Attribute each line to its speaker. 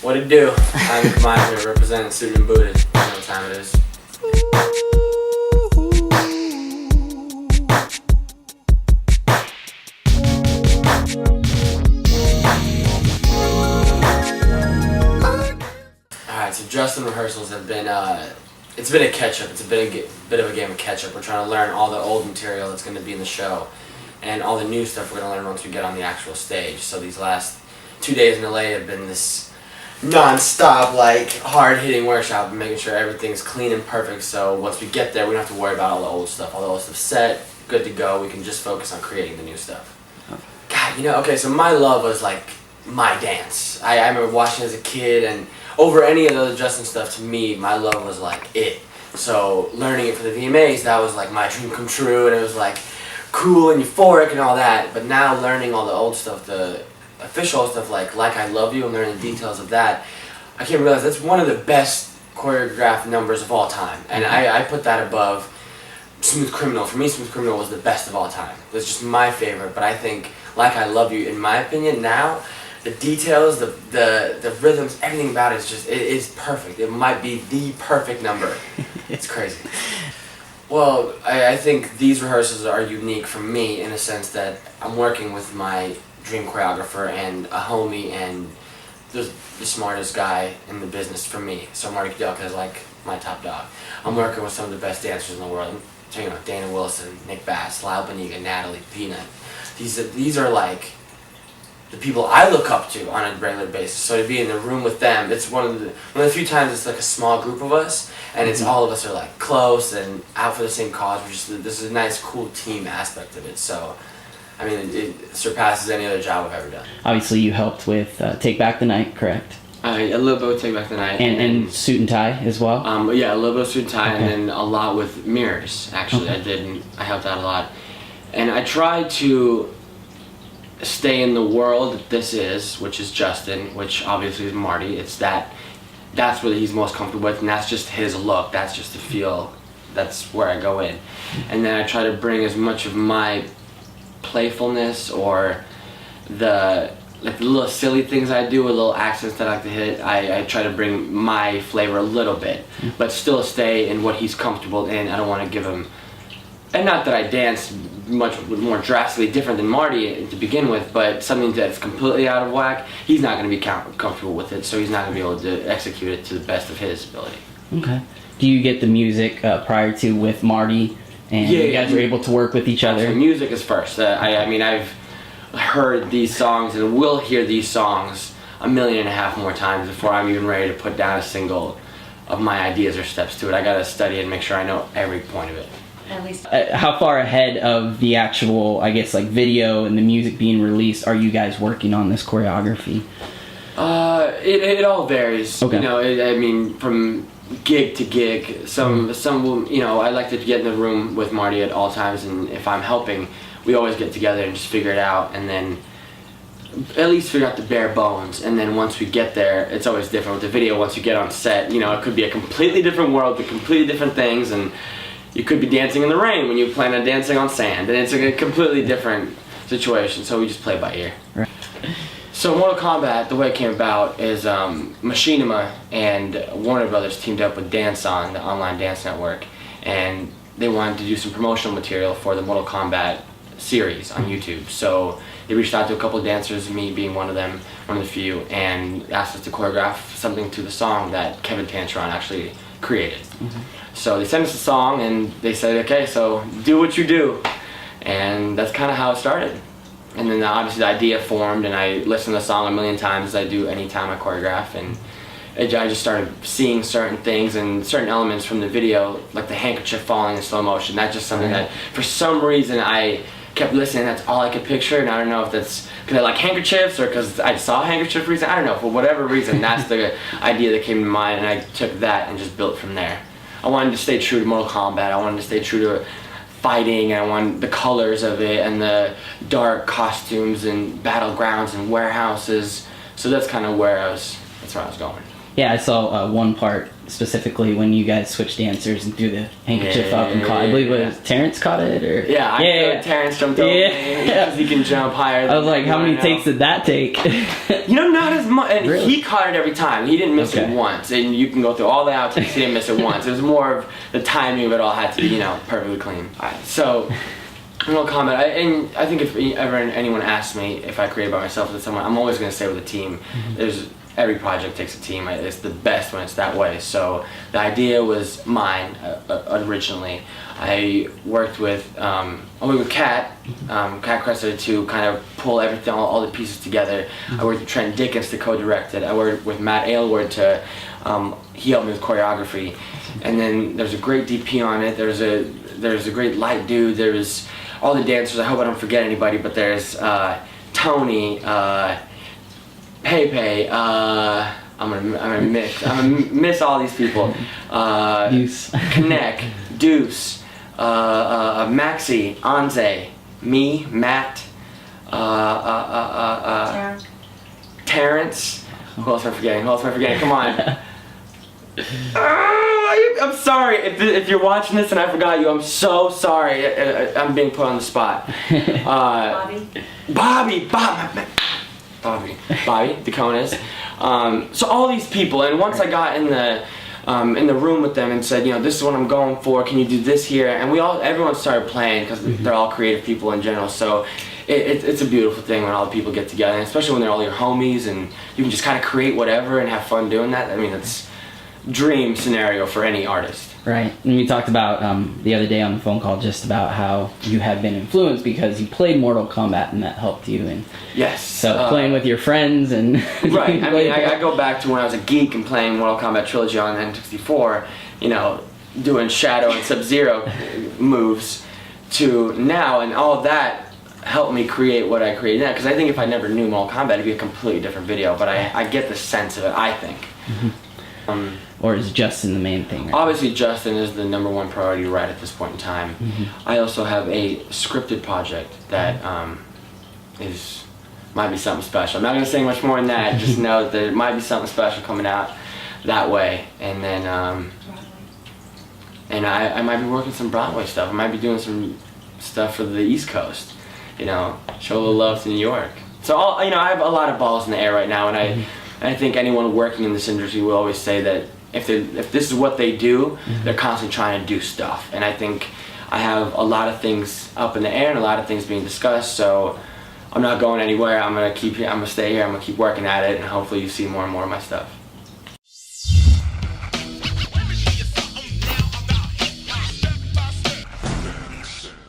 Speaker 1: What it do? Ivan Koumaev here, representing Suited and Booted. You know what time it is. Alright, so Justin rehearsals have been, it's been a catch-up. It's been a bit of a game of catch-up. We're trying to learn all the old material that's going to be in the show and all the new stuff we're going to learn once we get on the actual stage. So these last 2 days in LA have been this non-stop, like, hard-hitting workshop and making sure everything's clean and perfect, so once we get there we don't have to worry about all the old stuff. All the old stuff's set, good to go. We can just focus on creating the new stuff. God, you know, okay, so my love was like my dance. I remember watching as a kid, and over any of the other Justin stuff, to me, my love was like it. So learning it for the VMAs, that was like my dream come true, and it was like cool and euphoric and all that. But now learning all the old stuff, the official stuff like I Love You, and learning the details of that, I can't realize that's one of the best choreographed numbers of all time. And I put that above Smooth Criminal. For me, Smooth Criminal was the best of all time. It's just my favorite, but I think Like I Love You, in my opinion, now, the details, the rhythms, everything about it is just, it is perfect. It might be the perfect number. It's crazy. Well, I think these rehearsals are unique for me in a sense that I'm working with my dream choreographer and a homie and the smartest guy in the business for me. So Marty Kudelka is like my top dog. I'm working with some of the best dancers in the world. You know, Dana Wilson, Nick Bass, Lyle Beniga, Natalie, Peanut. These are like the people I look up to on a regular basis. So to be in the room with them, it's one of the few times it's like a small group of us, and it's all of us are like close and out for the same cause. This is a nice, cool team aspect of it. So, I mean, it surpasses any other job I've ever done.
Speaker 2: Obviously, you helped with Take Back the Night, correct?
Speaker 1: A little bit with Take Back the Night.
Speaker 2: And Suit and Tie as well?
Speaker 1: Yeah, a little bit with Suit and Tie,
Speaker 2: okay.
Speaker 1: And then a lot with Mirrors, actually. Okay. I helped out a lot. And I tried to stay in the world that this is, which is Justin, which obviously is Marty. That's what he's most comfortable with, and that's just his look. That's just the feel. That's where I go in. And then I try to bring as much of my playfulness or the little silly things I do, with little accents that I like to hit. I try to bring my flavor a little bit, but still stay in what he's comfortable in. I don't want to give him, and not that I dance much more drastically different than Marty to begin with, but something that's completely out of whack, he's not going to be comfortable with it, so he's not going to be able to execute it to the best of his ability.
Speaker 2: Okay. Do you get the music prior to with Marty, and you guys are able to work with each other?
Speaker 1: So music is first. I mean, I've heard these songs and will hear these songs 1.5 million more times before I'm even ready to put down a single of my ideas or steps to it. I got to study and make sure I know every point of it.
Speaker 3: At least.
Speaker 2: How far ahead of the actual, I guess, like video and the music being released are you guys working on this choreography?
Speaker 1: It all varies.
Speaker 2: Okay.
Speaker 1: You know, I mean, from gig to gig. Some will, you know, I like to get in the room with Marty at all times, and if I'm helping, we always get together and just figure it out, and then at least figure out the bare bones. And then once we get there, it's always different with the video. Once you get on set, you know, it could be a completely different world with completely different things, and you could be dancing in the rain when you plan on dancing on sand, and it's a completely different situation, so we just play by ear.
Speaker 2: Right.
Speaker 1: So Mortal Kombat, the way it came about is Machinima and Warner Brothers teamed up with Dance On, the online dance network, and they wanted to do some promotional material for the Mortal Kombat series on YouTube. So they reached out to a couple of dancers, me being one of them, one of the few, and asked us to choreograph something to the song that Kevin Tantron actually created. So they sent us a song, and they said, okay, so do what you do. And that's kind of how it started. And then obviously the idea formed, and I listened to the song 1 million times, as I do any time I choreograph, and I just started seeing certain things and certain elements from the video, like the handkerchief falling in slow motion. That's just something that, for some reason, I kept listening. That's all I could picture, and I don't know if that's because I like handkerchiefs or because I saw a handkerchief reason. I don't know. For whatever reason, that's the idea that came to mind, and I took that and just built from there. I wanted to stay true to Mortal Kombat. I wanted to stay true to fighting, and I wanted the colors of it and the dark costumes and battlegrounds and warehouses. So that's kind of where that's where I was going.
Speaker 2: Yeah, I saw one part specifically when you guys switched dancers and threw the handkerchief up and caught. I believe it was Terrence caught it, or
Speaker 1: Terrence jumped over me because he can jump higher.
Speaker 2: I was like, how many takes did that take?
Speaker 1: Not as much. And
Speaker 2: really?
Speaker 1: He caught it every time. He didn't miss it once. And you can go through all the outtakes. He didn't miss it once. It was more of the timing of it all had to be, perfectly clean. So. Mortal Kombat, I think if ever anyone asks me if I create by myself with someone, I'm always going to stay with a team. Every project takes a team. It's the best when it's that way. So the idea was mine originally. I worked with Kat Cressler to kind of pull everything, all the pieces together. I worked with Trent Dickens to co-direct it. I worked with Matt Aylward to he helped me with choreography. And then there's a great DP on it. There's a great light dude. There's all the dancers. I hope I don't forget anybody, but there's Tony, Pepe. I'm gonna miss all these people.
Speaker 2: Deuce,
Speaker 1: Connect, Deuce, Maxi, Anze, me, Matt, Terrence. Who else am I forgetting? Come on. I'm sorry if you're watching this and I forgot you. I'm so sorry. I'm being put on the spot. Bobby, DeConis. So all these people, and once I got in the room with them and said, this is what I'm going for. Can you do this here? And everyone started playing because they're all creative people in general. So it's a beautiful thing when all the people get together, and especially when they're all your homies and you can just kind of create whatever and have fun doing that. I mean, it's dream scenario for any artist.
Speaker 2: Right. And we talked about the other day on the phone call just about how you have been influenced because you played Mortal Kombat and that helped you. And
Speaker 1: yes.
Speaker 2: So playing with your friends and
Speaker 1: right. I mean, I go back to when I was a geek and playing Mortal Kombat Trilogy on N64. Doing Shadow and Sub-Zero moves to now, and all of that helped me create what I created now. Because I think if I never knew Mortal Kombat, it'd be a completely different video. But I get the sense of it. I think.
Speaker 2: Or is Justin the main thing? Right?
Speaker 1: Obviously, Justin is the #1 priority right at this point in time. I also have a scripted project that might be something special. I'm not going to say much more than that. Just know that there might be something special coming out that way. And then, I might be working some Broadway stuff. I might be doing some stuff for the East Coast. Show a little love to New York. So I have a lot of balls in the air right now, and I think anyone working in this industry will always say that if this is what they do, they're constantly trying to do stuff. And I think I have a lot of things up in the air and a lot of things being discussed. So I'm not going anywhere. I'm gonna stay here. I'm gonna keep working at it, and hopefully you see more and more of my stuff.